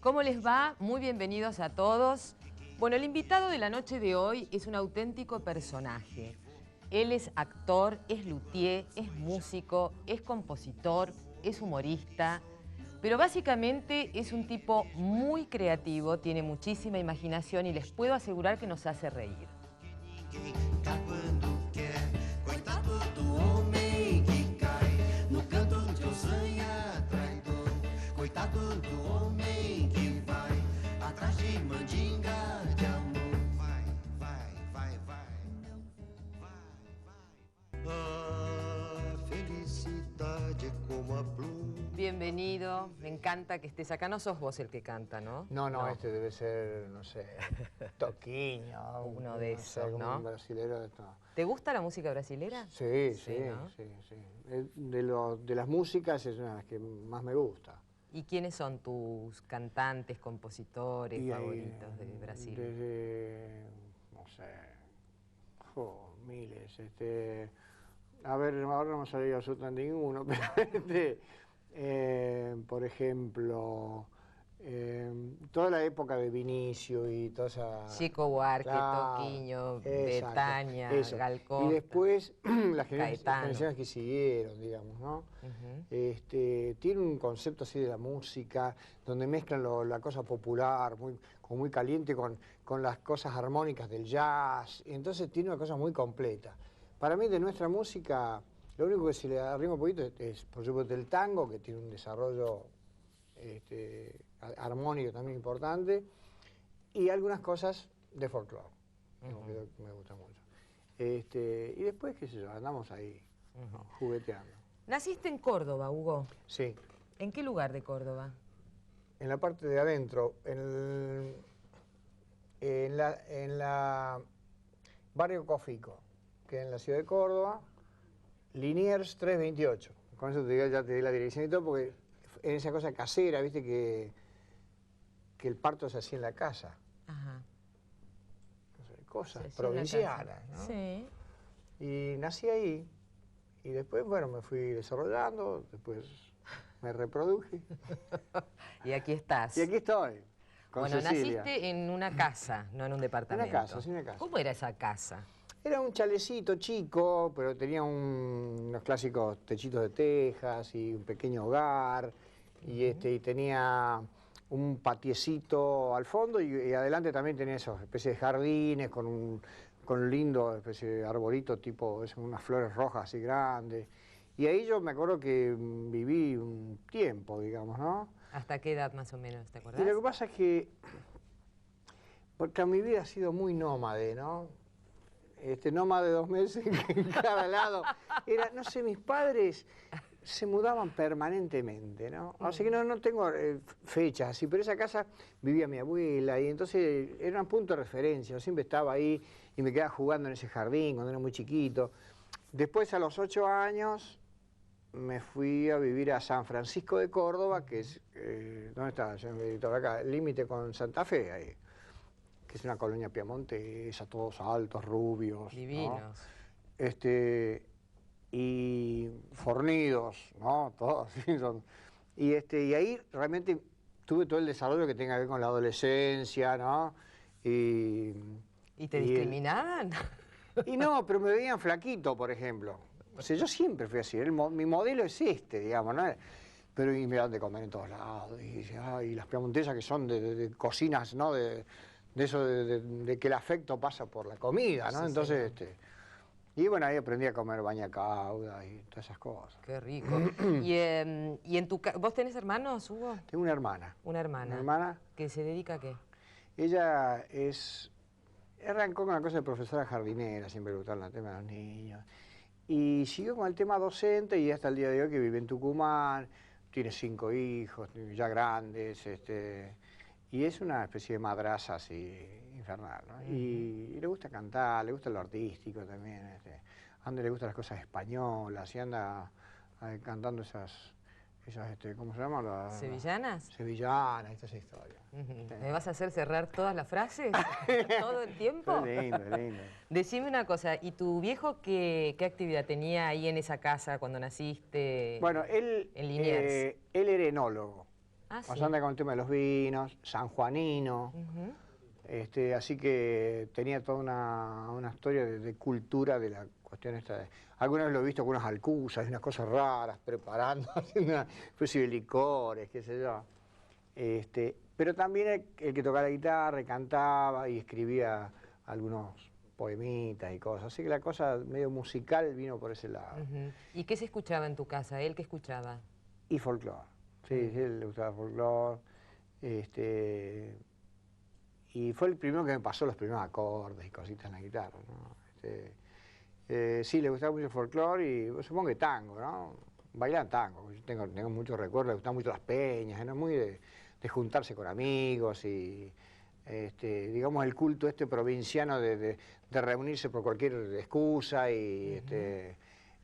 ¿Cómo les va? Muy bienvenidos a todos. Bueno, el invitado de la noche de hoy es un auténtico personaje. Él es actor, es luthier, es músico, es compositor, es humorista, pero básicamente es un tipo muy creativo, tiene muchísima imaginación y les puedo asegurar que nos hace reír. Bienvenido, me encanta que estés acá. No sos vos el que canta, ¿no? No, este debe ser, no sé, Toquinho. Uno de esos, como ¿no? un brasilero. No. ¿Te gusta la música brasilera? Sí, ¿no? sí. De las músicas es una de las que más me gusta. ¿Y quiénes son tus cantantes, compositores favoritos de Brasil? Desde, no sé, miles. A ver, ahora no me salió absolutamente ninguno, pero por ejemplo, toda la época de Vinicio y toda esa... Chico Buarque, claro, Toquinho, exacto, Betania, eso. Gal Costa. Y después las Caetano. generaciones que siguieron, digamos, ¿no? Tiene un concepto así de la música, donde mezclan la cosa popular, como muy caliente, con las cosas armónicas del jazz. Entonces tiene una cosa muy completa. Para mí, de nuestra música, lo único que se le arrima un poquito es, por supuesto, el tango, que tiene un desarrollo armónico también importante, y algunas cosas de folclore, que me gusta mucho. Y después, qué sé yo, andamos ahí, jugueteando. ¿Naciste en Córdoba, Hugo? Sí. ¿En qué lugar de Córdoba? En la parte de adentro, en la barrio Cofico, que es en la ciudad de Córdoba, Liniers 328. Con eso ya te di la dirección y todo, porque en esa cosa casera, viste que el parto se hacía en la casa. Ajá. Cosas provincianas, ¿no? Sí. Y nací ahí, y después, bueno, me fui desarrollando, después me reproduje. Y aquí estás. Y aquí estoy, con Bueno, Cecilia. naciste en una casa, no en un departamento. Una casa, sí, una casa. ¿Cómo era esa casa? Era un chalecito chico, pero tenía unos clásicos techitos de tejas y un pequeño hogar, y tenía un patiecito al fondo y adelante también tenía esas especies de jardines con un lindo especie de arbolito tipo, unas flores rojas así grandes. Y ahí yo me acuerdo que viví un tiempo, digamos, ¿no? ¿Hasta qué edad más o menos, te acordás? Y lo que pasa es que, porque mi vida ha sido muy nómade, ¿no? Nómade de 2 meses en cada lado. Era, no sé, mis padres se mudaban permanentemente, ¿no? Así que no tengo fechas así, pero esa casa vivía mi abuela y entonces era un punto de referencia. Yo siempre estaba ahí y me quedaba jugando en ese jardín cuando era muy chiquito. Después, a los 8 años, me fui a vivir a San Francisco de Córdoba, que es, ¿dónde está? Yo me edito acá, el límite con Santa Fe, ahí, que es una colonia piamontesa, todos altos, rubios. Divinos. ¿No? Y fornidos, ¿no? Todos, ¿sí? Y ahí realmente tuve todo el desarrollo que tenga que ver con la adolescencia, ¿no? ¿Y te discriminaban? Y no, pero me veían flaquito, por ejemplo. O sea, yo siempre fui así, mi modelo es digamos, ¿no? Pero y me dan de comer en todos lados, y las piamontesas que son de cocinas, ¿no? De eso de que el afecto pasa por la comida, ¿no? Sí, entonces, y bueno, ahí aprendí a comer baña cauda y todas esas cosas. Qué rico. ¿Vos tenés hermanos, Hugo? Tengo una hermana. Una hermana. Una hermana. ¿Que se dedica a qué? Ella arrancó con la cosa de profesora jardinera, siempre le gustaron el tema de los niños. Y siguió con el tema docente y hasta el día de hoy que vive en Tucumán, tiene 5 hijos, ya grandes, y es una especie de madraza así infernal, ¿no? Y le gusta cantar, le gusta lo artístico también, a Ander le gustan las cosas españolas y anda cantando esas ¿cómo se llama? ¿Sevillanas? Sevillanas, estas historias. ¿Me vas a hacer cerrar todas las frases? ¿Todo el tiempo? Es lindo, es lindo. Decime una cosa, ¿y tu viejo qué actividad tenía ahí en esa casa cuando naciste? Bueno, él en Liniers? él era enólogo. Ah, sí. bastante con el tema de los vinos, sanjuanino. Así que tenía toda una historia de cultura de la cuestión esta de... Alguna vez lo he visto con unas alcusas y unas cosas raras, preparando, haciendo una especie de licores, qué sé yo. Pero también el que tocaba la guitarra, cantaba y escribía algunos poemitas y cosas. Así que la cosa medio musical vino por ese lado. ¿Y qué se escuchaba en tu casa? ¿Él qué escuchaba? Y folclore. Sí, sí, le gustaba folclore. Y fue el primero que me pasó los primeros acordes y cositas en la guitarra, ¿no? Sí, le gustaba mucho el folclore y supongo que tango, ¿no? Bailar tango. Yo tengo muchos recuerdos, le gustaban mucho las peñas, era muy de juntarse con amigos y, digamos, el culto provinciano de reunirse por cualquier excusa y,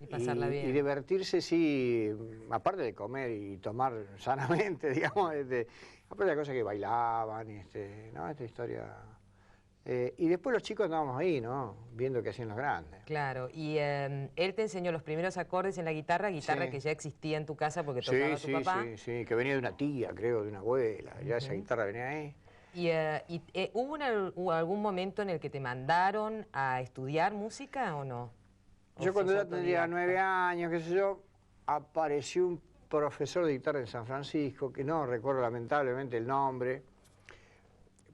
Y pasarla bien. y divertirse, sí, aparte de comer y tomar sanamente, digamos, aparte de las cosas que bailaban, ¿no? Esta historia. Y después los chicos andábamos ahí, ¿no? Viendo qué hacían los grandes. Claro, y él te enseñó los primeros acordes en la guitarra Sí. que ya existía en tu casa porque tocaba tu papá. Sí, que venía de una tía, creo, de una abuela, ya esa guitarra venía ahí. ¿Hubo algún momento en el que te mandaron a estudiar música o no? Yo cuando ya tendría 9 años, qué sé yo, apareció un profesor de guitarra en San Francisco, que no recuerdo lamentablemente el nombre,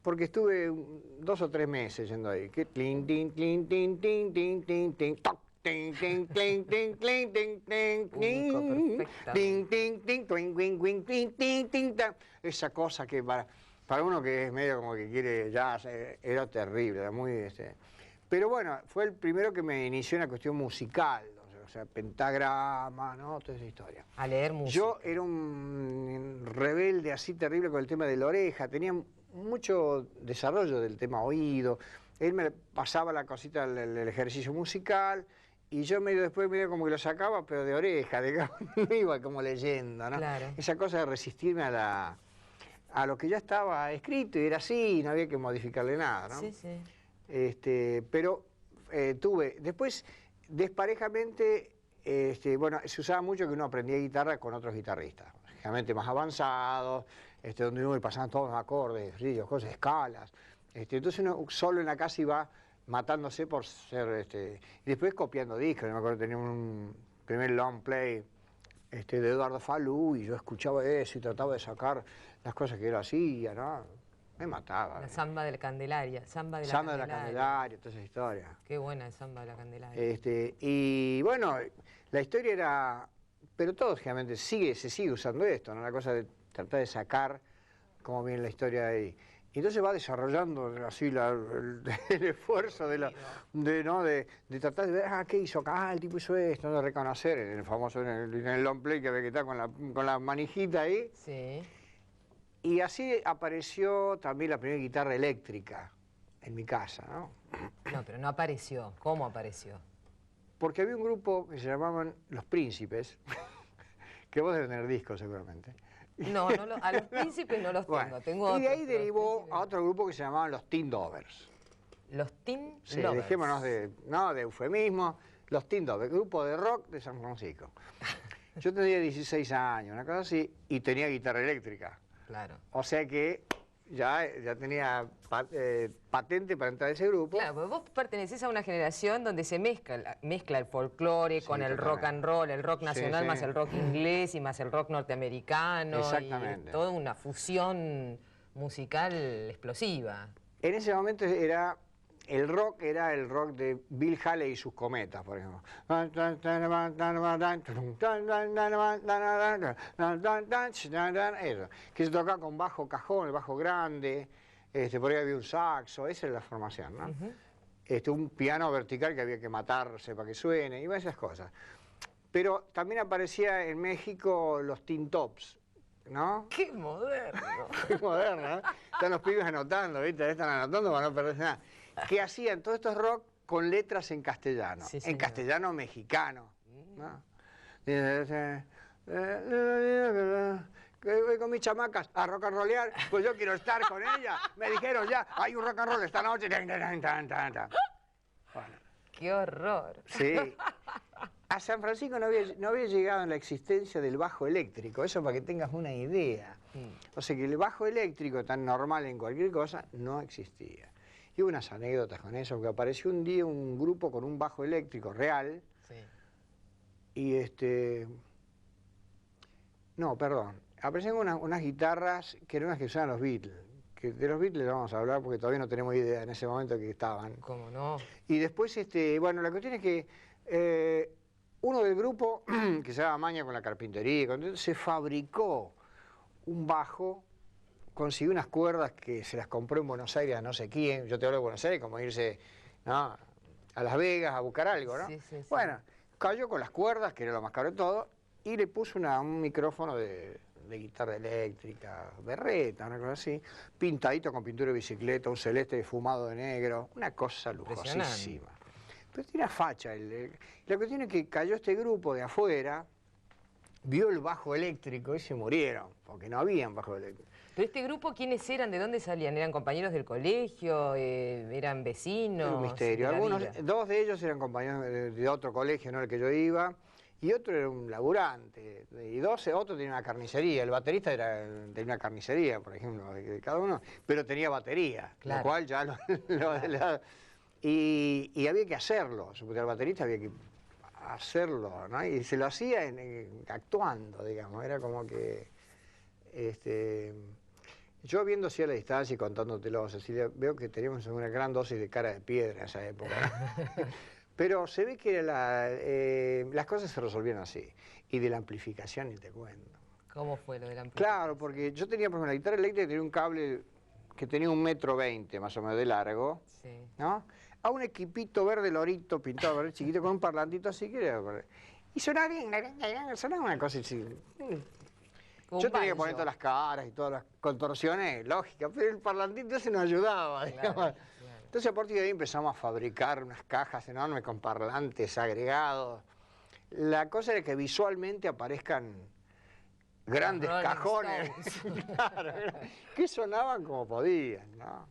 porque estuve 2 o 3 meses yendo ahí. Que tlin, tin, tlin, tin, tin, tin, tin, tin, toc, tin, tin, tlin, tin, tlin, tin, tin, tin, tin, tin, tin, twin, wing, wing, tin, tin, tin, tan. Esa cosa que para uno que es medio como que quiere jazz, era terrible, era muy... Pero bueno, fue el primero que me inició en la cuestión musical, o sea, pentagrama, ¿no? Toda esa historia. A leer música. Yo era un rebelde así terrible con el tema de la oreja, tenía mucho desarrollo del tema oído, él me pasaba la cosita, el ejercicio musical, y yo después medio como que lo sacaba, pero de oreja, digamos, no iba como leyendo, ¿no? Claro. Esa cosa de resistirme a lo que ya estaba escrito, y era así, no había que modificarle nada, ¿no? Sí, sí. Pero tuve, después, desparejamente, bueno, se usaba mucho que uno aprendía guitarra con otros guitarristas, generalmente más avanzados, donde uno le pasaban todos los acordes, ríos, cosas, escalas. Entonces uno solo en la casa iba matándose por ser, y después copiando discos. Yo me acuerdo que tenía un primer long play de Eduardo Falú, y yo escuchaba eso y trataba de sacar las cosas que él hacía, ¿no? Me mataba. La samba de la Candelaria. Samba de la Samba de la Candelaria, toda esa historia. Qué buena el samba de la Candelaria. Y bueno, la historia era... Pero todo, generalmente, se sigue usando esto, ¿no? La cosa de tratar de sacar cómo viene la historia de ahí. Y entonces va desarrollando así el esfuerzo de tratar de ver, ¿qué hizo acá? El tipo hizo esto, de reconocer en el famoso, en el long play que había que estar con la manijita ahí. Sí. Y así apareció también la primera guitarra eléctrica en mi casa, ¿no? No, pero no apareció. ¿Cómo apareció? Porque había un grupo que se llamaban Los Príncipes, que vos debes tener discos seguramente. No, a los Príncipes no los tengo. Bueno, Tengo y de otros, ahí pero derivó a otro grupo que se llamaban Los Teen Dovers. Los Teen Sí, Lovers. dejémonos de eufemismo. Los Teen Dovers, grupo de rock de San Francisco. Yo tenía 16 años, una cosa así, y tenía guitarra eléctrica. Claro. O sea que ya tenía patente para entrar a ese grupo. Claro, porque vos pertenecés a una generación donde se mezcla el folclore con el rock and roll, el rock nacional más el rock inglés y más el rock norteamericano. Exactamente. Y toda una fusión musical explosiva. En ese momento era el rock de Bill Haley y sus cometas, por ejemplo. Eso, que se tocaba con bajo cajón, el bajo grande, por ahí había un saxo, esa era la formación, ¿no? Un piano vertical que había que matarse para que suene, y esas cosas. Pero también aparecía en México los Teen Tops, ¿no? ¡Qué moderno! Qué moderno, ¿eh? Están los pibes anotando, ¿viste? Están anotando para no perderse nada. Que hacían todos estos rock con letras en castellano, Sí, en señor. castellano mexicano, ¿no? Que voy con mis chamacas a rock and rollear, pues yo quiero estar con ellas. Me dijeron ya, hay un rock and roll esta noche. Bueno, ¡Qué horror! sí. A San Francisco no había llegado en la existencia del bajo eléctrico, eso para que tengas una idea. O sea que el bajo eléctrico, tan normal en cualquier cosa, no existía. Y hubo unas anécdotas con eso, porque apareció un día un grupo con un bajo eléctrico real, Sí. y no, perdón, aparecieron unas guitarras que eran las que usaban los Beatles, que de los Beatles vamos a hablar porque todavía no tenemos idea en ese momento que estaban. ¿Cómo no? Y después, bueno, la cuestión es que uno del grupo, que se daba maña con la carpintería, se fabricó un bajo, consiguió unas cuerdas que se las compró en Buenos Aires a no sé quién, yo te hablo de Buenos Aires como irse, ¿no?, a Las Vegas a buscar algo, ¿no? Sí, sí, sí. Bueno, cayó con las cuerdas, que era lo más caro de todo, y le puso un micrófono de guitarra eléctrica, berreta, una cosa así, pintadito con pintura de bicicleta, un celeste fumado de negro, una cosa lujosísima. Pero tiene una facha. La cuestión es que cayó este grupo de afuera, vio el bajo eléctrico y se murieron, porque no habían bajo eléctrico. ¿Pero este grupo quiénes eran? ¿De dónde salían? ¿Eran compañeros del colegio? ¿Eran vecinos? Era un misterio. De la Algunos, vida? dos de ellos eran compañeros de otro colegio, no el que yo iba, y otro era un laburante, y otro tenía una carnicería. El baterista tenía una carnicería, por ejemplo, de cada uno, pero tenía batería, Claro. lo cual ya y había que hacerlo, el baterista había que hacerlo, ¿no? Y se lo hacía actuando, digamos, era como que, yo viendo así a la distancia y contándotelo, Cecilia, veo que teníamos una gran dosis de cara de piedra en esa época. Pero se ve que las cosas se resolvieron así. Y de la amplificación ni te cuento. ¿Cómo fue lo de la amplificación? Claro, porque yo tenía, por ejemplo, la guitarra eléctrica tenía un cable que tenía 1,20 m más o menos de largo, Sí. ¿no? A un equipito verde lorito pintado verde chiquito con un parlantito así que era. Y sonaba bien, sonaba una cosa así. Un Yo tenía que banjo. poner todas las caras y todas las contorsiones lógicas, pero el parlantito ese nos ayudaba, digamos. Claro. Entonces a partir de ahí empezamos a fabricar unas cajas enormes con parlantes agregados. La cosa era que visualmente aparezcan grandes Rolling cajones, Stones. claro, que sonaban como podían, ¿no?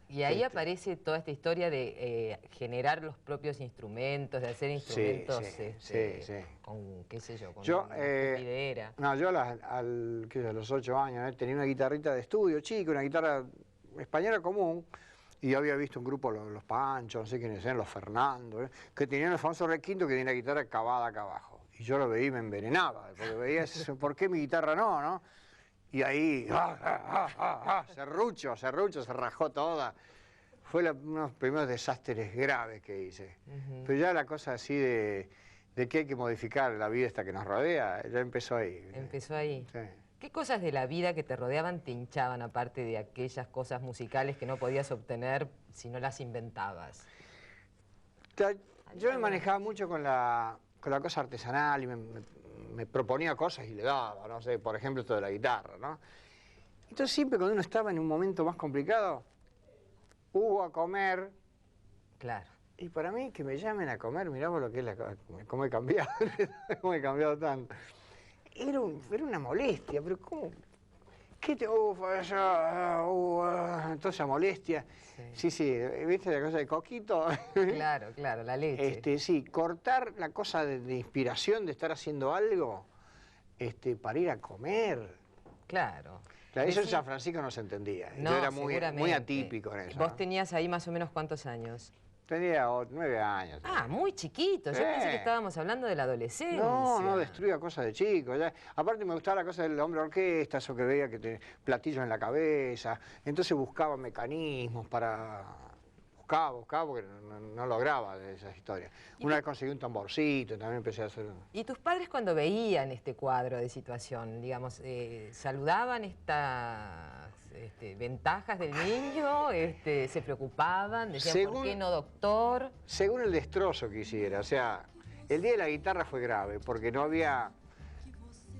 Y ahí aparece toda esta historia de generar los propios instrumentos, de hacer instrumentos sí. con, qué sé yo, con Yo, una estupidera. no, yo a los 8 años tenía una guitarrita de estudio chica, una guitarra española común, y había visto un grupo, los Panchos, no sé quiénes eran, los Fernando, que tenían el famoso requinto que tenía la guitarra cavada acá abajo. Y yo lo veía y me envenenaba, porque veía, ¿por qué mi guitarra no? Y ahí, serrucho, se rajó toda. Fue uno de los primeros desastres graves que hice. Pero ya la cosa así de que hay que modificar la vida esta que nos rodea, ya empezó ahí. Empezó ahí. Sí. ¿Qué cosas de la vida que te rodeaban te hinchaban, aparte de aquellas cosas musicales que no podías obtener si no las inventabas? Yo me manejaba mucho con la cosa artesanal y me proponía cosas y le daba, no sé, por ejemplo esto de la guitarra, ¿no? Entonces siempre cuando uno estaba en un momento más complicado, hubo a comer. Claro. Y para mí que me llamen a comer, miramos lo que es cómo he cambiado, cómo he cambiado tanto. Era una molestia, pero ¿cómo? ¿Qué te...? Toda esa molestia. Sí, ¿viste la cosa de coquito? Claro, la leche. Sí, cortar la cosa de inspiración de estar haciendo algo para ir a comer. Claro. Eso en San Francisco no se entendía. No, yo era muy seguramente. atípico en eso. ¿Vos ¿no? tenías ahí más o menos cuántos años? Tenía 9 años. Ah, muy chiquito. Yo Sí. pensé que estábamos hablando de la adolescencia. No destruía cosas de chico. Aparte me gustaba la cosa del hombre orquesta, eso que veía que tenía platillos en la cabeza. Entonces buscaba mecanismos para... Buscaba porque no lograba de esas historias. Una vez conseguí un tamborcito, también empecé a hacer... ¿Y tus padres cuando veían este cuadro de situación, digamos, saludaban estas ventajas del niño? ¿Se preocupaban? ¿Decían, por qué no doctor? Según el destrozo que hiciera. O sea, el día de la guitarra fue grave, porque no había,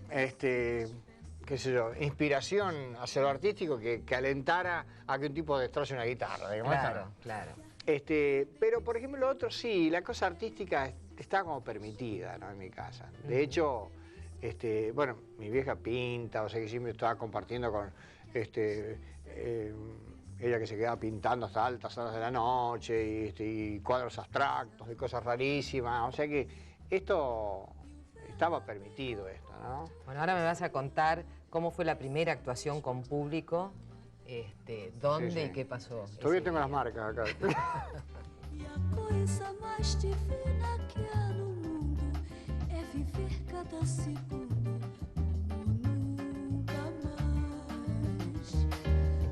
qué sé yo, inspiración hacia lo artístico que alentara a que un tipo destroce una guitarra. Digamos, Claro. Pero, por ejemplo, lo otro sí, la cosa artística está como permitida, ¿no? En mi casa. De hecho, bueno, mi vieja pinta, o sea que siempre estaba compartiendo con ella que se quedaba pintando hasta altas horas de la noche y cuadros abstractos y cosas rarísimas. O sea que esto estaba permitido, ¿no? Bueno, ahora me vas a contar ¿Cómo fue la primera actuación con público? ¿Dónde Sí, sí. y qué pasó? Todavía ese tengo las día? marcas acá. E a coisa mais divina que há no mundo é viver cada segundo como nunca mais.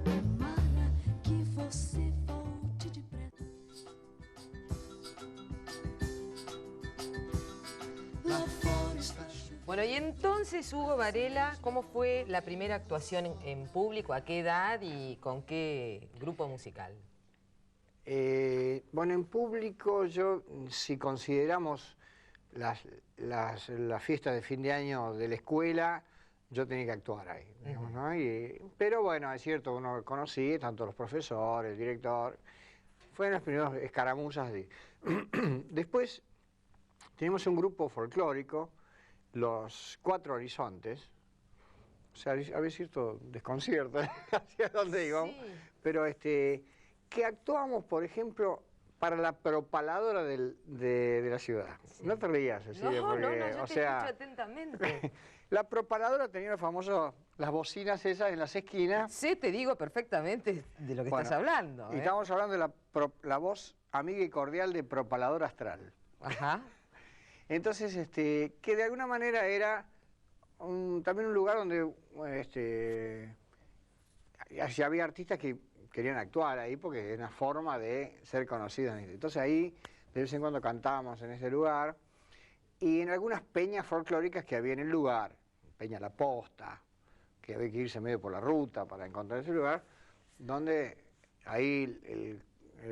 Tomara que você volte depressa. Lá fora está chovendo. Bueno, y entonces, Hugo Varela, ¿cómo fue la primera actuación en público? ¿A qué edad y con qué grupo musical? Bueno, en público, yo, si consideramos las fiestas de fin de año de la escuela, yo tenía que actuar ahí, digamos, ¿no? Pero bueno, es cierto, uno conocí tanto los profesores, el director, fueron las primeras escaramuzas. Después tenemos un grupo folclórico, los Cuatro Horizontes, o sea, había cierto desconcierto hacia dónde íbamos, Sí. pero que actuamos, por ejemplo, para la propaladora de la ciudad. Sí. No te rías, Cecilia, No, porque, yo o te sea, escucho atentamente. la propaladora tenía los famosos, las bocinas esas en las esquinas. Sé, te digo perfectamente de lo que Bueno, estás hablando. Y estamos hablando de la voz amiga y cordial de Propalador Astral. Ajá. Entonces, que de alguna manera era también un lugar donde había artistas que querían actuar ahí porque es una forma de ser conocidos. Entonces ahí de vez en cuando cantábamos en ese lugar y en algunas peñas folclóricas que había en el lugar, Peña La Posta, que había que irse medio por la ruta para encontrar ese lugar, donde ahí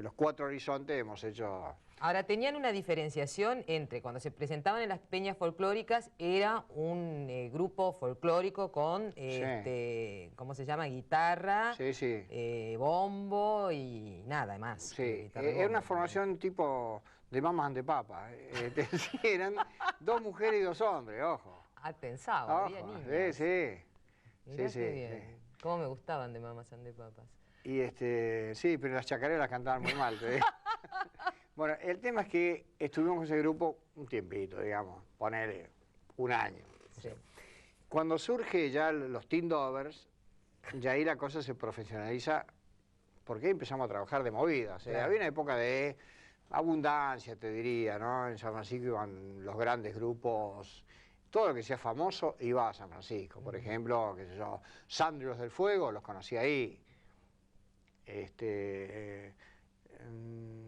los Cuatro Horizontes hemos hecho... Ahora, tenían una diferenciación entre cuando se presentaban en las peñas folclóricas, era un grupo folclórico con, ¿cómo se llama? Guitarra, Sí, sí. bombo y nada más. Sí, Guitarra y era una bombo formación tipo de Mamas and the Papas. Sí, eran dos mujeres y dos hombres, ojo. también. Ah, pensaba, había Ojo, niñas. sí, sí. Mirá Sí, qué sí, bien. Cómo me gustaban de Mamas and the Papas. Y sí, pero las chacareras cantaban muy mal, te digo. Bueno, el tema es que estuvimos con ese grupo un tiempito, digamos, ponele un año. Sí. Cuando surge ya los Teen Dovers, ya ahí la cosa se profesionaliza porque ahí empezamos a trabajar de movida. O sea, Claro. había una época de abundancia, te diría, ¿no? En San Francisco iban los grandes grupos, todo lo que sea famoso iba a San Francisco. Por ejemplo, qué sé yo, Sandrios del Fuego, los conocí ahí.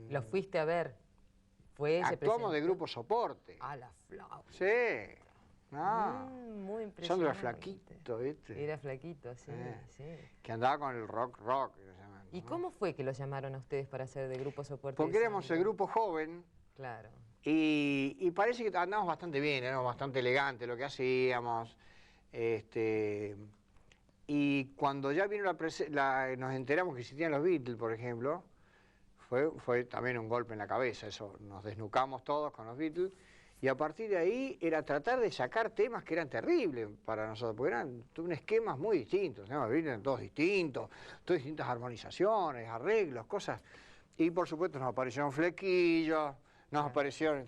¿Los fuiste a ver? Fue, se Actuamos de presentó. grupo soporte. A la flauta. Sí. No. Muy impresionante. Sandro era flaquito, ¿viste? Era flaquito, sí, sí. Que andaba con el rock, que lo llaman, ¿Y ¿no? cómo fue que los llamaron a ustedes para ser de grupo soporte? Porque de éramos el Sandro? grupo joven Claro. y parece que andábamos bastante bien, éramos bastante elegantes lo que hacíamos. Y cuando ya vino nos enteramos que existían los Beatles, por ejemplo, fue también un golpe en la cabeza, eso, nos desnucamos todos con los Beatles, y a partir de ahí era tratar de sacar temas que eran terribles para nosotros, porque eran esquemas muy distintos, ¿no? Los Beatles eran todos distintos, todas distintas armonizaciones, arreglos, cosas, y por supuesto nos aparecieron flequillos, nos aparecieron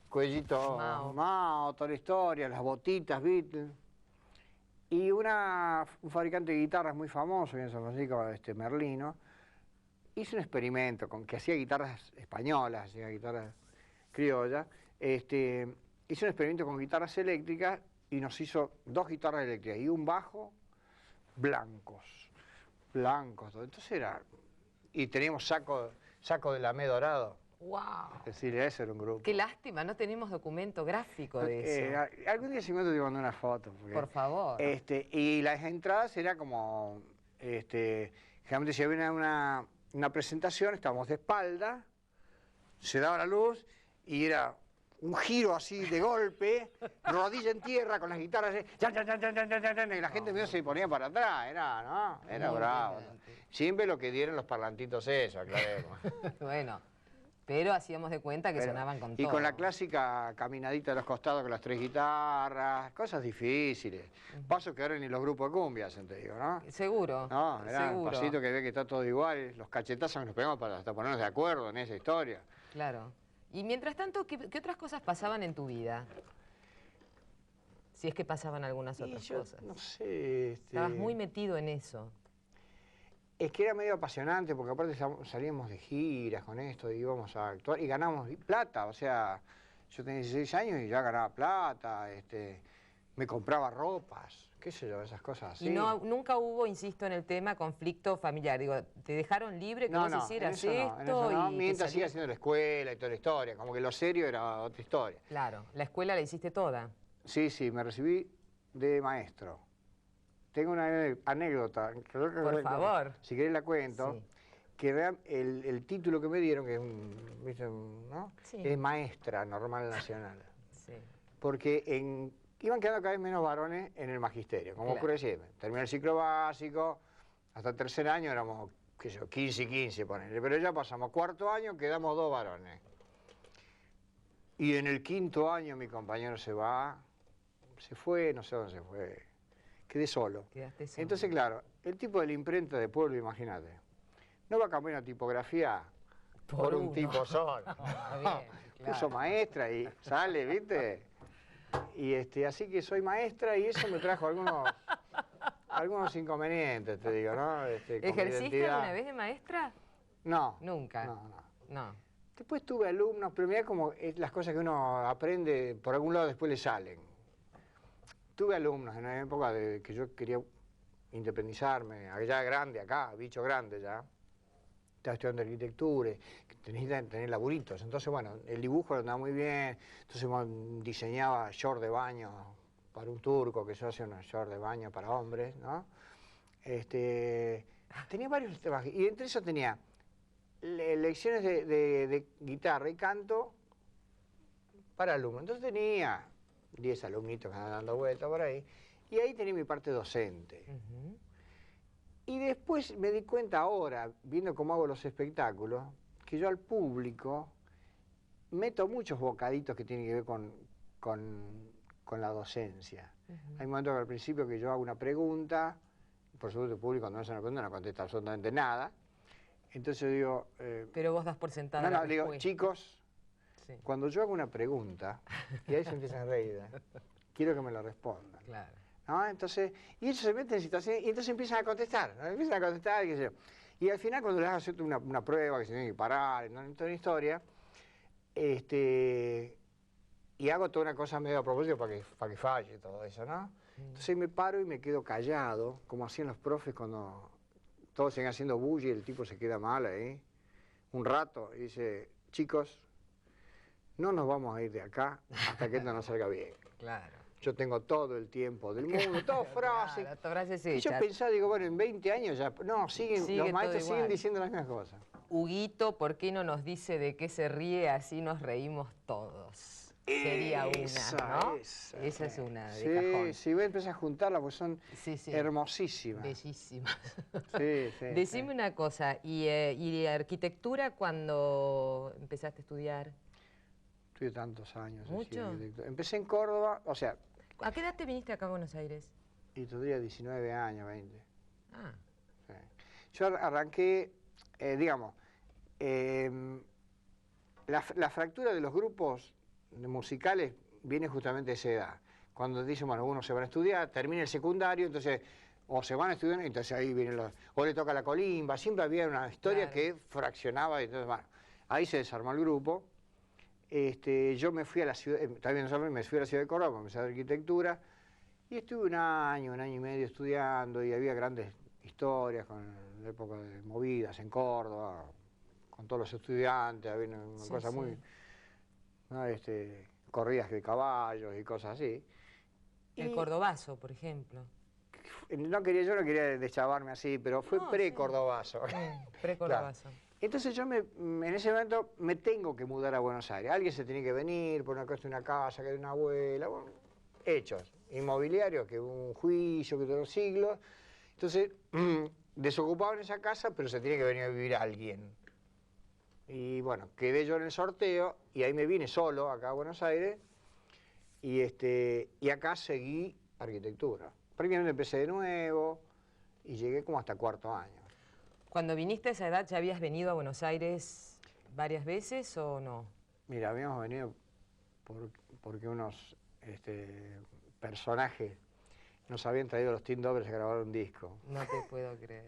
cuellito Mao, toda la historia, las botitas Beatles. Y un fabricante de guitarras muy famoso en San Francisco, Merlino, hizo un experimento que hacía guitarras españolas, hacía guitarras criollas, hizo un experimento con guitarras eléctricas y nos hizo dos guitarras eléctricas y un bajo blancos, todo. Entonces y teníamos saco de lamé dorado. ¡Wow! Es decir, ese era un grupo. Qué lástima, no tenemos documento gráfico de eso. Algún día si me te mando una foto. Por favor. Y las entradas era como, generalmente si había una presentación, estábamos de espalda, se daba la luz y era un giro así de golpe, rodilla en tierra con las guitarras, y la gente medio se ponía para atrás, era Muy bravo. elegante. Siempre lo que dieron los parlantitos eso, aclaremos. Bueno, pero hacíamos de cuenta que Pero- sonaban con y todo. con la clásica caminadita de los costados con las tres guitarras, cosas difíciles. Pasos que ahora ni los grupos de cumbia hacen, te digo, ¿no? Seguro. No, era un seguro. pasito que ve que está todo igual, los cachetazos que nos pegamos para hasta ponernos de acuerdo en esa historia. Claro. Y mientras tanto, ¿qué otras cosas pasaban en tu vida? Si es que pasaban algunas Y otras yo, cosas. no sé... Estabas muy metido en eso. Es que era medio apasionante, porque aparte salíamos de giras con esto, y íbamos a actuar, y ganamos plata, o sea, yo tenía 16 años y ya ganaba plata, me compraba ropas, qué sé yo, esas cosas así. Y no, nunca hubo, insisto en el tema, conflicto familiar. Digo, te dejaron libre que vos hicieras en esto eso no, y mientras siga haciendo la escuela y toda la historia, como que lo serio era otra historia. Claro, la escuela la hiciste toda. Sí, sí, me recibí de maestro. Tengo una anécdota, Por favor. si querés la cuento, Sí. que el título que me dieron, que es ¿viste? ¿No? Sí. Es maestra normal nacional. Sí. Porque iban quedando cada vez menos varones en el magisterio, como Claro. ocurre siempre. Terminé el ciclo básico, hasta el tercer año éramos, qué sé yo, 15 y 15, ponele. Pero ya pasamos cuarto año, quedamos 2 varones. Y en el quinto año mi compañero se fue, no sé dónde se fue, quedé solo. Quedaste solo. Entonces, claro, el tipo de la imprenta de pueblo, imagínate, no va a cambiar una tipografía por un uno. tipo solo. Está bien, Puso claro. maestra y sale, ¿viste? Y así que soy maestra y eso me trajo algunos inconvenientes, te digo, ¿no? Con mi ¿Ejerciste identidad. alguna vez de maestra? No. Nunca. No. No. Después tuve alumnos, pero mirá como las cosas que uno aprende, por algún lado después le salen. Tuve alumnos en una época de que yo quería independizarme, ya grande acá, bicho grande ya. Estaba estudiando arquitectura, que tenía que tener laburitos. Entonces, bueno, el dibujo lo andaba muy bien. Entonces diseñaba short de baño para un turco, que yo hacía unos short de baño para hombres, ¿no? Tenía varios temas. Y entre eso tenía lecciones de guitarra y canto para alumnos. Entonces tenía 10 alumnitos que andaban dando vueltas por ahí. Y ahí tenía mi parte docente. Ujú. Y después me di cuenta ahora, viendo cómo hago los espectáculos, que yo al público meto muchos bocaditos que tienen que ver con la docencia. Hay momentos que al principio que yo hago una pregunta, por supuesto el público cuando me hace una pregunta no contesta absolutamente nada. Entonces yo digo... Pero vos das por sentada no, la digo, respuesta. chicos, Sí, cuando yo hago una pregunta, y ahí se empiezan a reír, quiero que me lo respondan. claro. ¿No? Entonces, y ellos se meten en situaciones y entonces empiezan a contestar, ¿no? Empiezan a contestar, qué sé yo. Y al final cuando les hago una prueba que se tienen que parar, ¿no? En toda la historia, y hago toda una cosa medio a propósito para que falle todo eso, ¿no? Entonces me paro y me quedo callado, como hacían los profes cuando todos siguen haciendo bulla y el tipo se queda mal ahí, un rato, y dice, chicos, no nos vamos a ir de acá hasta que esto nos salga bien. Claro. Yo tengo todo el tiempo del mundo, todas frases. Claro, frases Y yo hechas. pensaba, digo, bueno, en 20 años ya... No, Sigue los todo maestros igual. siguen diciendo las mismas cosas. Huguito, ¿por qué no nos dice de qué se ríe? Así nos reímos todos. Sería una, ¿no? Esa es una, de cajón. Sí, sí, voy a empezar a juntarlas porque son Sí, sí. hermosísimas. Bellísima. Sí, sí. Decime una cosa, ¿y arquitectura cuando empezaste a estudiar? Estuve tantos años. así, ¿Mucho? arquitectura. Empecé en Córdoba, o sea, ¿A qué edad te viniste acá a Buenos Aires? y tendría 19 años, 20. Ah, Sí. Yo arranqué, digamos, la fractura de los grupos musicales viene justamente de esa edad. Cuando dicen, bueno, uno se van a estudiar, termina el secundario, entonces, o se van a estudiar, entonces ahí vienen o le toca la colimba, siempre había una historia Claro. que fraccionaba, y entonces, bueno, ahí se desarmó el grupo. Yo me fui a la ciudad, también me fui a la ciudad de Córdoba, empecé a hacer arquitectura, y estuve un año y medio estudiando, y había grandes historias con la época de movidas en Córdoba, con todos los estudiantes, había una Sí, cosa sí. muy, ¿no? Corridas de caballos y cosas así. el Y cordobazo, por ejemplo. yo no quería deschavarme así, pero fue No, pre-cordobazo. Pre-cordobazo. Entonces yo en ese momento me tengo que mudar a Buenos Aires. Alguien se tiene que venir por una cosa de una casa, que de una abuela, bueno, hechos. Inmobiliarios, que un juicio, que todos los siglos. Entonces, desocupado en esa casa, pero se tiene que venir a vivir alguien. Y bueno, quedé yo en el sorteo y ahí me vine solo acá a Buenos Aires y acá seguí arquitectura. Prácticamente empecé de nuevo y llegué como hasta cuarto año. Cuando viniste a esa edad, ¿ya habías venido a Buenos Aires varias veces o no? Mira, habíamos venido porque unos personaje, nos habían traído los Teen Dobles a grabar un disco. No te puedo creer.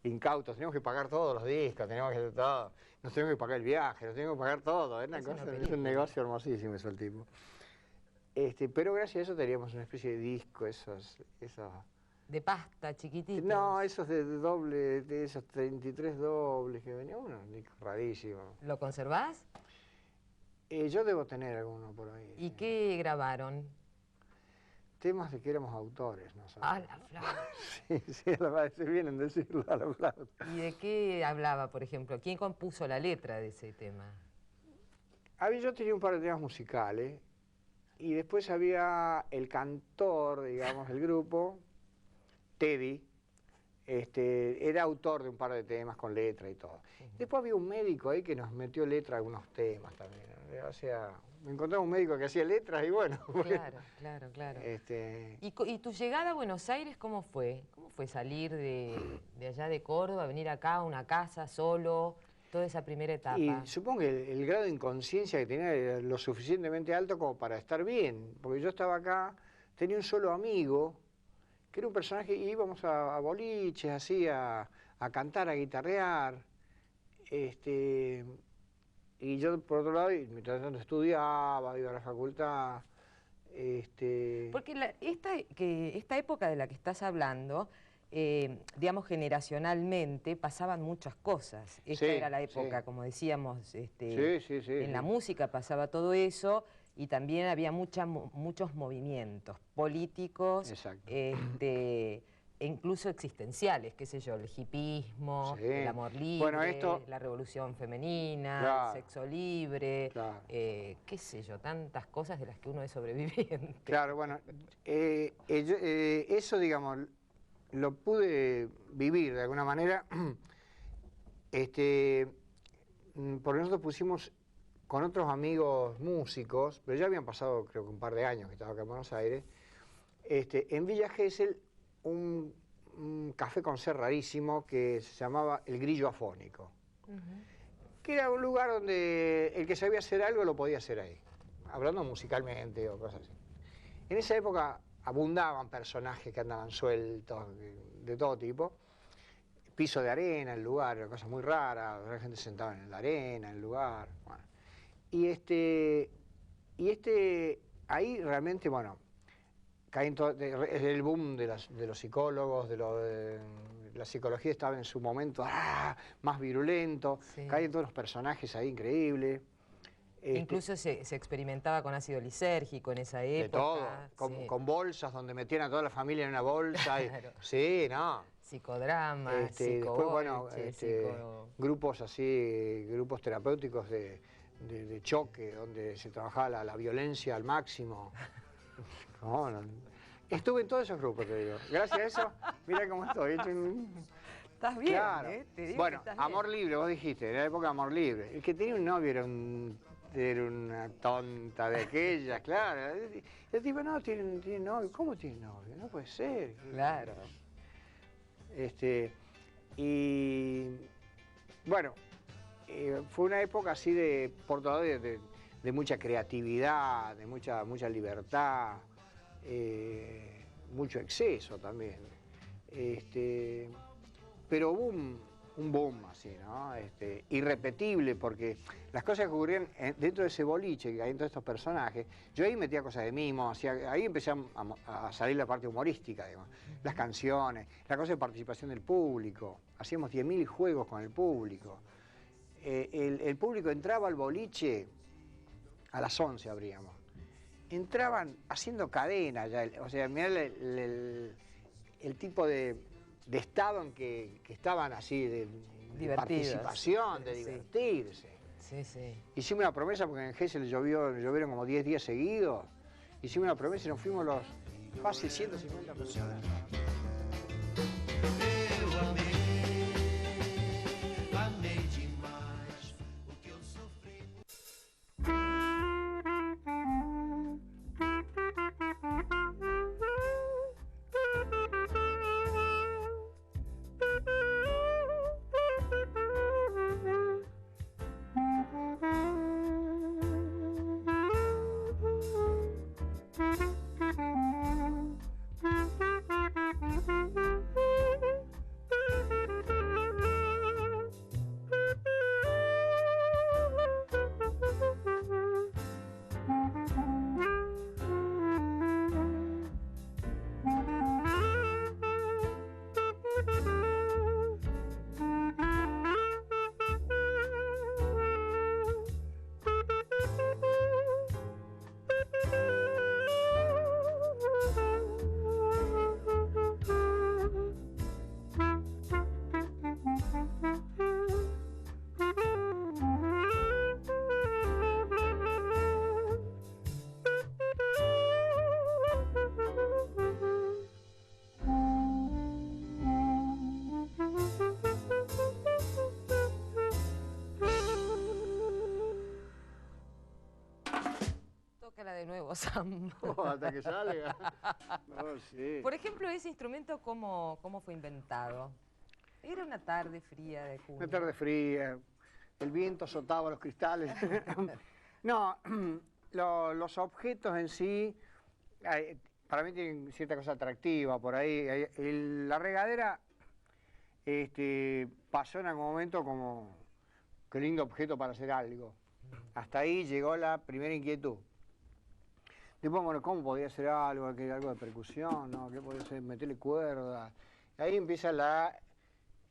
Incautos, teníamos que pagar todos los discos, teníamos que hacer todo. Nos teníamos que pagar el viaje, nos teníamos que pagar todo. Es una cosa, es un negocio hermosísimo eso el tipo. Pero gracias a eso teníamos una especie de disco, esos De pasta, chiquititos. no, esos de doble, de esos 33 dobles que venían, un disco rarísimo. ¿Lo conservás? Yo debo tener alguno por ahí. ¿Y sí. qué grabaron? Temas de que éramos autores, ¿no? Ah, la flauta. Sí, la verdad, se vienen a decirlo a la flauta. ¿Y de qué hablaba, por ejemplo? ¿Quién compuso la letra de ese tema? Yo tenía un par de temas musicales y después había el cantor, digamos, del grupo, Teddy, era autor de un par de temas con letra y todo. Después había un médico ahí que nos metió letra a algunos temas también, ¿no? O sea, encontramos un médico que hacía letras y bueno. Claro. ¿Y tu llegada a Buenos Aires cómo fue? ¿Cómo fue salir de allá de Córdoba, venir acá a una casa solo, toda esa primera etapa? Y supongo que el grado de inconsciencia que tenía era lo suficientemente alto como para estar bien, porque yo estaba acá, tenía un solo amigo, que era un personaje, y íbamos a boliches, así, a cantar, a guitarrear, y yo por otro lado, mientras tanto estudiaba, iba a la facultad, Porque esta época de la que estás hablando, digamos generacionalmente, pasaban muchas cosas. Esta Sí, era la época, sí. como decíamos, Sí, en la música pasaba todo eso, y también había muchos movimientos políticos, Exacto. e incluso existenciales, qué sé yo, el hipismo, Sí. el amor libre, Bueno, la revolución femenina, Claro. el sexo libre, Claro. qué sé yo, tantas cosas de las que uno es sobreviviente. Claro, bueno, eso, digamos, lo pude vivir de alguna manera, porque nosotros pusimos con otros amigos músicos, pero ya habían pasado creo que un par de años que estaba acá en Buenos Aires, en Villa Gesell un café con ser rarísimo que se llamaba El Grillo Afónico, que era un lugar donde el que sabía hacer algo lo podía hacer ahí, hablando musicalmente o cosas así. En esa época abundaban personajes que andaban sueltos, de todo tipo. Piso de arena, el lugar, era cosa muy rara, la gente sentada en la arena, el lugar. Bueno. Y ahí realmente, bueno, caí en todo, el boom de los psicólogos, la psicología estaba en su momento más virulento, Sí. caí en todos los personajes ahí increíbles. Incluso se experimentaba con ácido lisérgico en esa De época. todo, sí. con bolsas donde metían a toda la familia en una bolsa. Claro. Sí, no. Psicodrama, Después, bueno, grupos así, grupos terapéuticos de choque, donde se trabajaba la violencia al máximo. No. Estuve en todos esos grupos, te digo. Gracias a eso, mira cómo estoy. Estás bien, Claro. te digo Bueno, que estás amor bien. libre, vos dijiste, en la época de amor libre. El que tenía un novio era una tonta de aquellas, claro. El tipo, no, tiene novio. ¿Cómo tiene novio? No puede ser. Claro. Y bueno, fue una época así de, por todo, de mucha creatividad, de mucha libertad, mucho exceso también. Pero hubo un boom así, ¿no? Irrepetible, porque las cosas que ocurrían dentro de ese boliche, que hay dentro de estos personajes, yo ahí metía cosas de mimo, ahí empecé a salir la parte humorística, digamos, las canciones, la cosa de participación del público, hacíamos 10.000 juegos con el público. El público entraba al boliche, a las 11 abríamos, entraban haciendo cadena ya, o sea, mirá el tipo de estado en que estaban así, de participación, de divertirse. Sí, sí. Hicimos una promesa, porque en Gesell llovieron como 10 días seguidos, hicimos una promesa y nos fuimos los fácil 150 personas. de nuevo samba. Hasta que salga. Oh, sí. Por ejemplo, ese instrumento, ¿cómo fue inventado? Era una tarde fría de junio. Una tarde fría, el viento azotaba los cristales. No, los objetos en sí, para mí tienen cierta cosa atractiva por ahí. La regadera pasó en algún momento como, qué lindo objeto para hacer algo. Hasta ahí llegó la primera inquietud. Después, bueno, ¿cómo podría ser algo? Algo de percusión, ¿no? ¿Qué podría ser? Meterle cuerda. Ahí empieza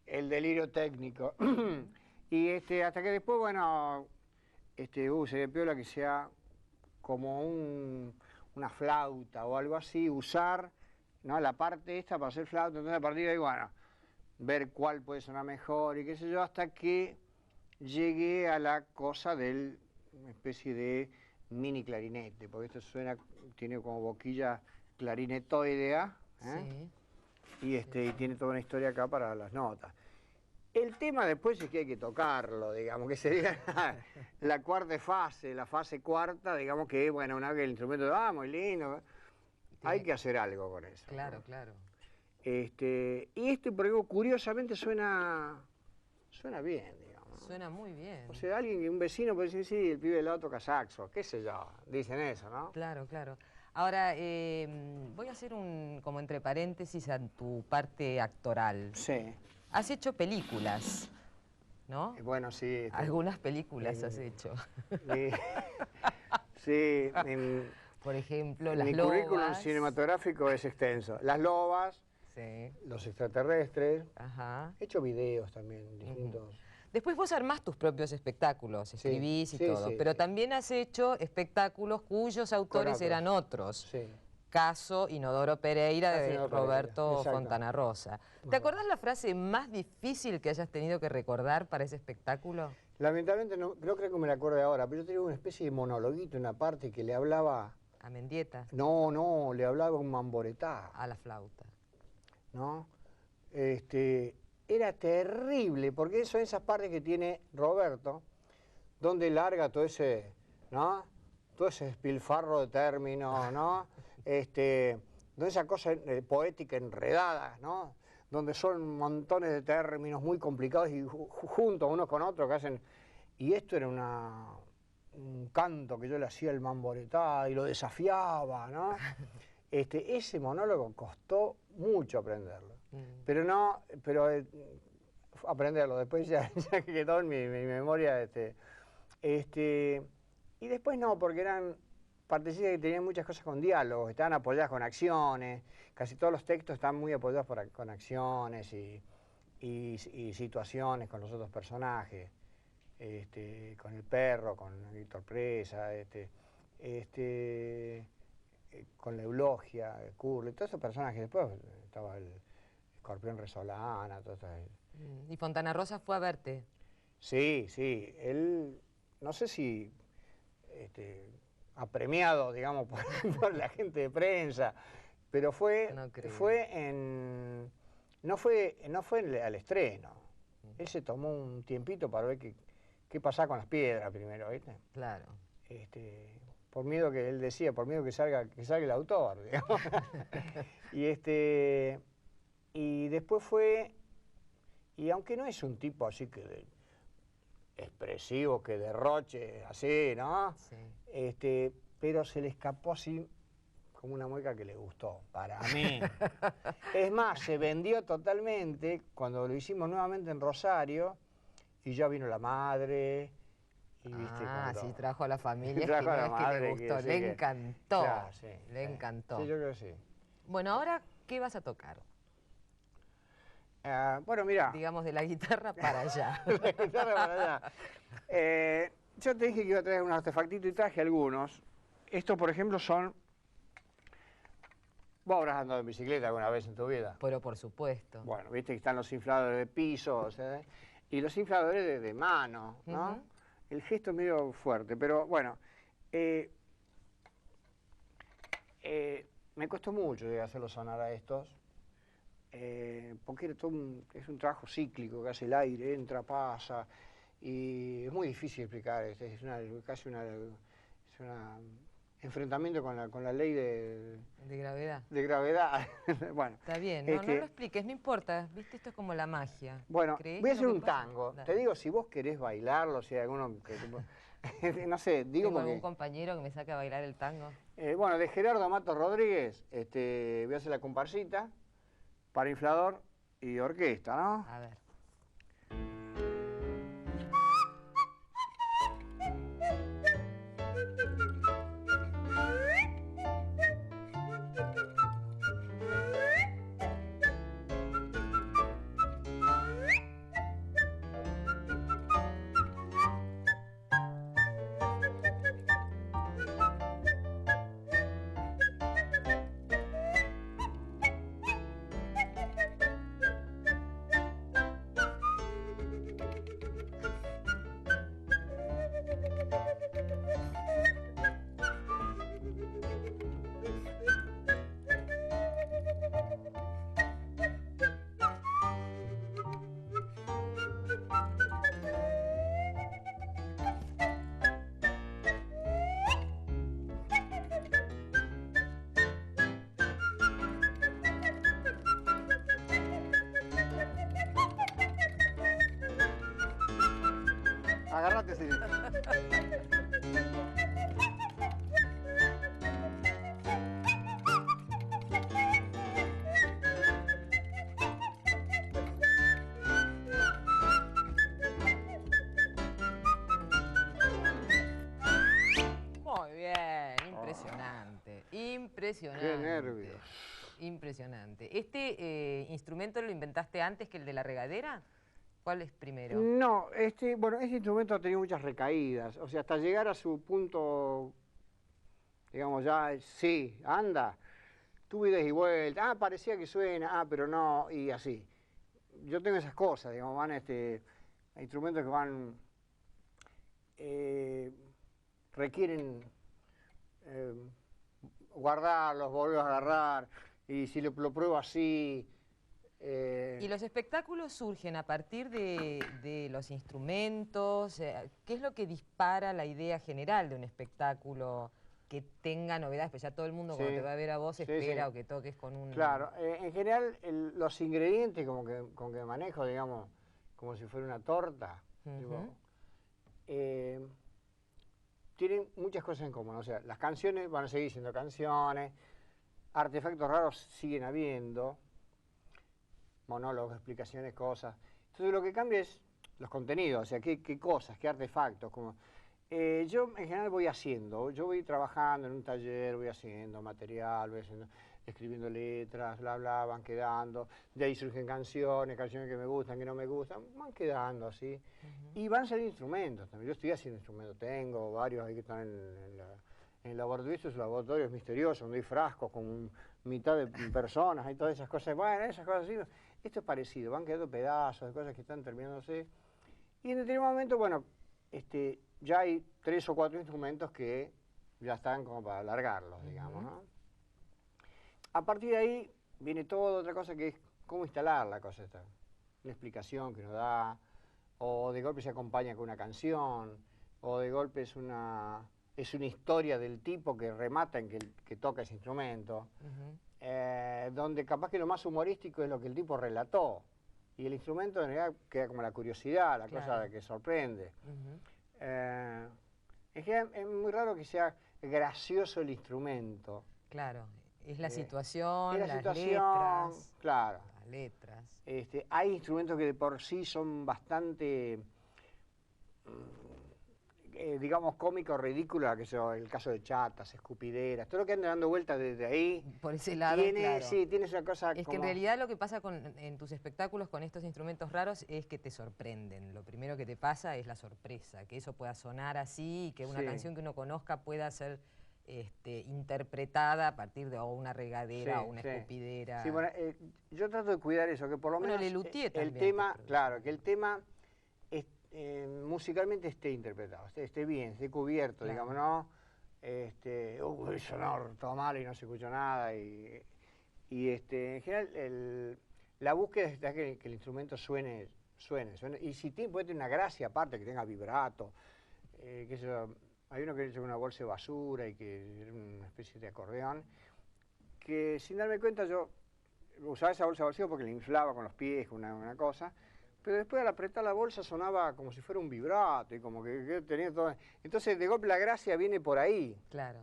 el delirio técnico. Y hasta que después, bueno, se le piola que sea como una flauta o algo así, usar, ¿no?, la parte esta para hacer flauta. Entonces, a partir de ahí, bueno, ver cuál puede sonar mejor y qué sé yo, hasta que llegué a la cosa de una especie de mini clarinete, porque esto tiene como boquilla clarinetoidea, ¿eh? Sí. Y tiene toda una historia acá para las notas. El tema después es que hay que tocarlo, digamos, que sería la cuarta fase, la fase cuarta, digamos que, bueno, una vez que el instrumento, muy lindo, hay que hacer algo con eso. Claro, ¿no? claro. Y por ejemplo, curiosamente suena bien, digamos. Suena muy bien. O sea, un vecino puede decir, sí, el pibe del lado toca saxo, qué sé yo, dicen eso, ¿no? Claro, claro. Ahora, voy a hacer como entre paréntesis a tu parte actoral. Sí. Has hecho películas, ¿no? Bueno, sí. Algunas películas has hecho. Sí, Por ejemplo, Las mi Lobas. currículum cinematográfico es extenso. Las Lobas, Sí. Los Extraterrestres. Ajá. He hecho videos también, distintos. Después vos armás tus propios espectáculos, escribís y sí, todo, sí. pero también has hecho espectáculos cuyos autores otros. eran otros. Sí. Caso Inodoro Pereira Caso de Inodoro Pereira, Roberto exacto. Fontana Rosa. ¿Te acordás la frase más difícil que hayas tenido que recordar para ese espectáculo? Lamentablemente no creo que me la acuerdo ahora, pero yo tenía una especie de monologuito, una parte que le hablaba... A Mendieta, No, le hablaba un mamboretá, a la flauta. ¿no? Era terrible, porque son esas partes que tiene Roberto, donde larga todo ese, ¿no?, todo ese despilfarro de términos, ¿no? Donde esa cosa poética enredada, ¿no? Donde son montones de términos muy complicados y juntos unos con otros que hacen... Y esto era un canto que yo le hacía al mamboretá y lo desafiaba, ¿no? Ese monólogo costó mucho aprenderlo. Pero aprenderlo, después ya quedó en mi memoria. Y después no, porque eran partecitas que tenían muchas cosas con diálogos, estaban apoyadas con acciones, casi todos los textos están muy apoyados con acciones y situaciones con los otros personajes, con el perro, con Víctor Presa, con la Eulogia, Curly, todos esos personajes. Después estaba el Escorpión Resolana, todo eso. ¿Y Fontana Rosa fue a verte? Sí, él, no sé si apremiado, digamos, por la gente de prensa, pero no fue al estreno. Él se tomó un tiempito para ver qué pasaba con las piedras primero, ¿viste? Claro. Por miedo que él decía, por miedo que salga el autor, digamos. Y después fue, y aunque no es un tipo así que expresivo, que derroche, así, ¿no? Sí. Pero se le escapó así como una mueca que le gustó, para mí. Es más, se vendió totalmente cuando lo hicimos nuevamente en Rosario, y ya vino la madre. Y, ¿viste? Sí, trajo a la familia, trajo a la que madre, le gustó, sí, le encantó. Claro, sí, le encantó. Sí, yo creo que sí. Bueno, ahora, ¿qué vas a tocar? Bueno, mira. Digamos, de la guitarra para allá. La guitarra para allá. Yo te dije que iba a traer un artefactito y traje algunos. Estos, por ejemplo, son... Vos habrás andado en bicicleta alguna vez en tu vida. Pero por supuesto. Bueno, viste que están los infladores de piso, y los infladores de mano, ¿no? El gesto es medio fuerte, pero bueno. Me costó mucho hacerlo sonar a estos, porque es un trabajo cíclico, que hace el aire, entra, pasa, y es muy difícil explicar. Es enfrentamiento con la ley De gravedad. de gravedad. Bueno, Está bien, no, no lo expliques, no importa, viste, esto es como la magia. bueno, ¿Creés voy a en hacer lo que un pasa? tango. Dale. Te digo, si vos querés bailarlo, si hay alguno no sé, digo ¿Tengo algún porque... compañero que me saque a bailar el tango? Bueno, de Gerardo Mato Rodríguez, voy a hacer la comparsita para inflador y orquesta, ¿no? A ver. Agarrate, sí. Muy bien, impresionante, impresionante. Qué nervios. Impresionante. ¿Este instrumento lo inventaste antes que el de la regadera? ¿Cuál es primero? No, bueno, este instrumento ha tenido muchas recaídas, o sea, hasta llegar a su punto, digamos ya, sí, anda, tuve idas y vueltas, parecía que suena, pero no, y así. Yo tengo esas cosas, digamos, hay instrumentos que requieren guardarlos, volver a agarrar, y si lo pruebo así... ¿Y los espectáculos surgen a partir de los instrumentos? ¿Qué es lo que dispara la idea general de un espectáculo que tenga novedades? Pues ya todo el mundo Sí, cuando te va a ver a vos sí, espera sí. o que toques con un... Claro, en general los ingredientes con que manejo, digamos, como si fuera una torta, digo, tienen muchas cosas en común. O sea, las canciones van a seguir siendo canciones, artefactos raros siguen habiendo, monólogos, explicaciones, cosas. Entonces lo que cambia es los contenidos, o sea, qué cosas, qué artefactos. Yo en general voy haciendo, yo voy trabajando en un taller, voy haciendo material, escribiendo letras, bla, bla, van quedando. De ahí surgen canciones que me gustan, que no me gustan, van quedando así. Y van saliendo instrumentos también. Yo estoy haciendo instrumentos, tengo varios ahí que están en el laboratorio. Esto es un laboratorio misterioso, donde hay frascos con mitad de personas, hay todas esas cosas. Bueno, esas cosas así. Esto es parecido, van quedando pedazos de cosas que están terminándose. Y en determinado momento, bueno, ya hay 3 o 4 instrumentos que ya están como para alargarlos, digamos, ¿no? A partir de ahí viene toda otra cosa que es cómo instalar la cosa esta. Una explicación que uno da, o de golpe se acompaña con una canción, o de golpe es una historia del tipo que remata en que toca ese instrumento, donde capaz que lo más humorístico es lo que el tipo relató, y el instrumento en realidad queda como la curiosidad, la cosa que sorprende. Es que es muy raro que sea gracioso el instrumento. Claro, es la situación, es la las situación, letras. claro. Las letras. Hay instrumentos que de por sí son bastante, digamos, cómicos, ridículos, que son el caso de chatas, escupideras, todo lo que anda dando vueltas desde ahí. Por ese lado, claro. Sí, tiene esa cosa Es que en realidad lo que pasa en tus espectáculos con estos instrumentos raros es que te sorprenden. Lo primero que te pasa es la sorpresa, que eso pueda sonar así y que una canción que uno conozca pueda ser interpretada a partir de una regadera o una escupidera. Sí, bueno, yo trato de cuidar eso, que por lo menos el tema, claro, que el tema musicalmente esté interpretado, esté bien, esté cubierto, digamos, ¿no? Sonó todo mal y no se escuchó nada. Y en general, la búsqueda es que el instrumento suene. Y si puede tener una gracia aparte, que tenga vibrato, qué sé yo, Hay uno que lleva una bolsa de basura y que era una especie de acordeón, que sin darme cuenta yo usaba esa bolsa de basura porque la inflaba con los pies, con una cosa, pero después al apretar la bolsa sonaba como si fuera un vibrato y como que tenía todo... Entonces de golpe la gracia viene por ahí, Claro,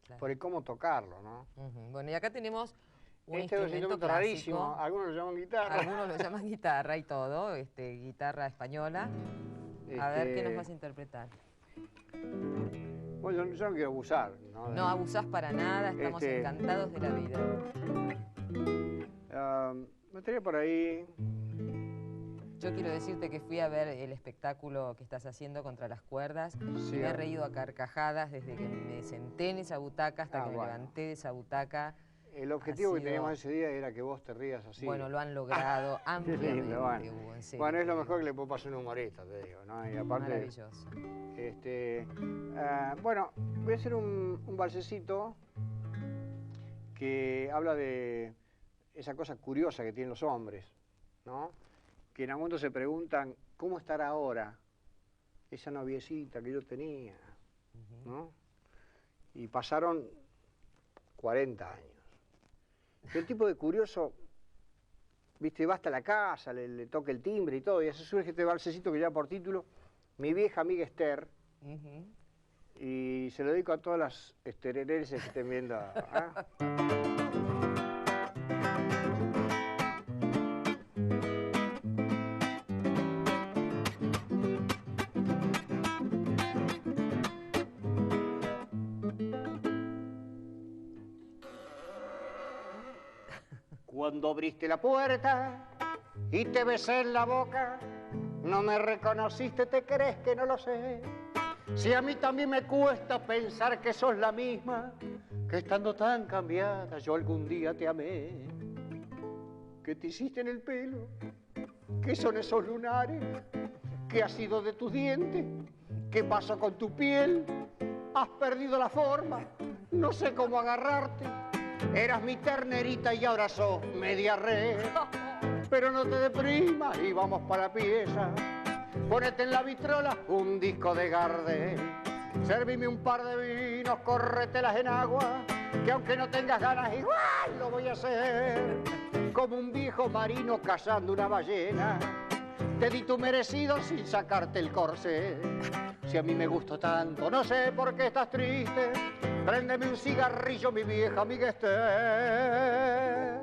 claro. por el cómo tocarlo, ¿no? Ujú. Bueno, y acá tenemos un Este es un instrumento instrumento rarísimo, clásico. algunos lo llaman guitarra. Algunos lo llaman guitarra y todo, guitarra española. A ver, ¿qué nos vas a interpretar? Bueno, yo no quiero abusar, ¿no? No abusás para nada, estamos encantados de la vida. Me estaría por ahí... Yo quiero decirte que fui a ver el espectáculo que estás haciendo contra las cuerdas y me he reído a carcajadas desde que me senté en esa butaca hasta que me levanté de esa butaca. El objetivo que teníamos ese día era que vos te rías así. Bueno, lo han logrado ampliamente, Hugo, en serio. Bueno, es lo mejor que le puede pasar a un humorista, te digo, ¿no? Y aparte, maravilloso. Bueno, voy a hacer un balsecito que habla de esa cosa curiosa que tienen los hombres, ¿no? Que en algún momento se preguntan, ¿cómo estará ahora esa noviecita que yo tenía? ¿No? Y pasaron 40 años. El tipo de curioso, viste, va hasta la casa, le toca el timbre y todo, y así surge este balsecito que lleva por título Mi vieja amiga Esther, y se lo dedico a todas las estererenses que estén viendo. ¿Ah? Cuando abriste la puerta y te besé en la boca, no me reconociste, ¿te crees que no lo sé? Si a mí también me cuesta pensar que sos la misma, que estando tan cambiada yo algún día te amé. ¿Qué te hiciste en el pelo? ¿Qué son esos lunares? ¿Qué ha sido de tus dientes? ¿Qué pasó con tu piel? ¿Has perdido la forma? No sé cómo agarrarte. Eras mi ternerita y ahora sos media red. Pero no te deprimas y vamos para la pieza. Ponete en la vitrola un disco de Gardel. Servime un par de vinos, córretelas en agua, que aunque no tengas ganas igual lo voy a hacer. Como un viejo marino cazando una ballena, te di tu merecido sin sacarte el corsé. Si a mí me gustó tanto, no sé por qué estás triste. Préndeme un cigarrillo, mi vieja amiga Esther.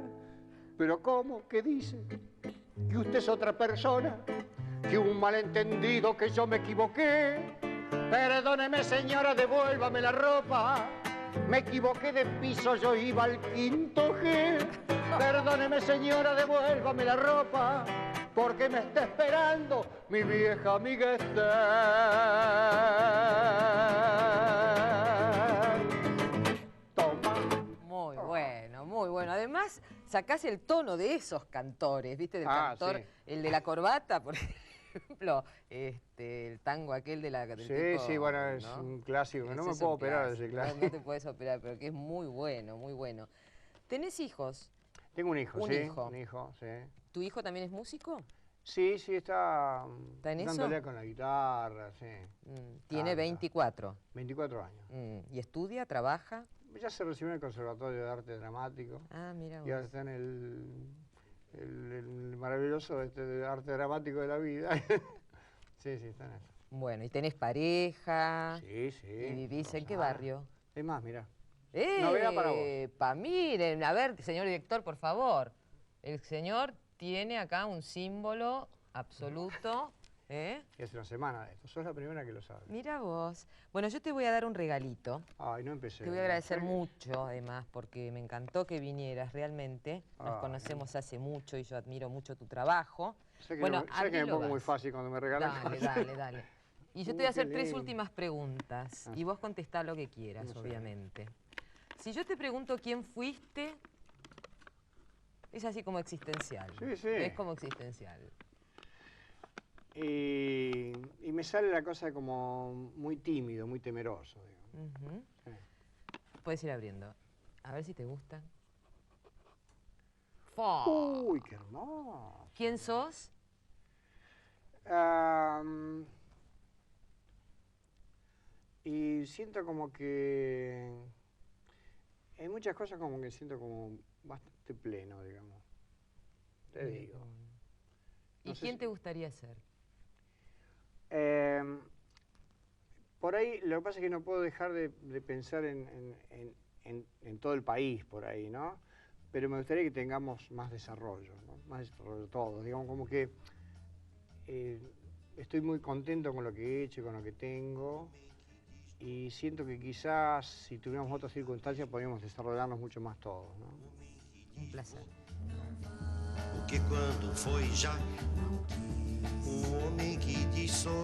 Pero ¿cómo? ¿Qué dice? ¿Que usted es otra persona? ¿Que un malentendido, que yo me equivoqué? Perdóneme, señora, devuélvame la ropa. Me equivoqué de piso, yo iba al quinto G. Perdóneme, señora, devuélvame la ropa, porque me está esperando mi vieja amiga Esther. Toma. Muy bueno, muy bueno. Además, sacás el tono de esos cantores, ¿viste? Del cantor, sí. el de la corbata, por ejemplo, el tango aquel del Sí, tipo, sí, bueno, es ¿no? un clásico, que no Ese me es puedo un operar de ese clásico, clásico. no te puedes operar, pero que es muy bueno, muy bueno. ¿Tenés hijos? Tengo un hijo, Un sí. hijo. Un hijo, sí. ¿Tu hijo también es músico? Sí, sí, está en eso? dándole con la guitarra, sí. Tiene 24. 24 años. ¿Y estudia, trabaja? Ya se recibió en el Conservatorio de Arte Dramático. Ah, mira Y ahora vos. está en el maravilloso de arte dramático de la vida. Sí, sí, está en eso. Bueno, ¿y tenés pareja? Sí, sí. ¿Y vivís en qué Rosana. barrio? Es más, mira. Novedad para vos. Miren, a ver, señor director, por favor. El señor tiene acá un símbolo absoluto. Y hace una semana de esto. Sos la primera que lo sabe. Mira vos. Bueno, yo te voy a dar un regalito. Ay, no empecé. Te voy a agradecer mucho, además, porque me encantó que vinieras realmente. Nos Ay. conocemos hace mucho y yo admiro mucho tu trabajo. Sé que, Bueno, sé que me abrilo pongo muy vas. fácil cuando me regalan Dale, cosas. dale, dale. Y yo te Uy, voy a hacer qué 3 lindo. últimas preguntas y vos contestá lo que quieras, No sé. obviamente. Si yo te pregunto quién fuiste, es así como existencial. Sí, sí. Es como existencial. Y me sale la cosa como muy tímido, muy temeroso. Digo. Ujú. Sí. Puedes ir abriendo. A ver si te gusta. ¡Fua! Uy, qué hermoso. ¿Quién sos? Y siento como que hay muchas cosas como que siento como bastante pleno, digamos. Te digo. ¿Y No sé quién si- te gustaría ser? Por ahí, lo que pasa es que no puedo dejar de pensar en todo el país por ahí, ¿no? Pero me gustaría que tengamos más desarrollo, ¿no? Más desarrollo todos. Digamos, como que estoy muy contento con lo que he hecho y con lo que tengo. Y siento que quizás si tuviéramos otras circunstancias podríamos desarrollarnos mucho más todos, ¿no? Un placer. Porque quando foi já homem que diz sou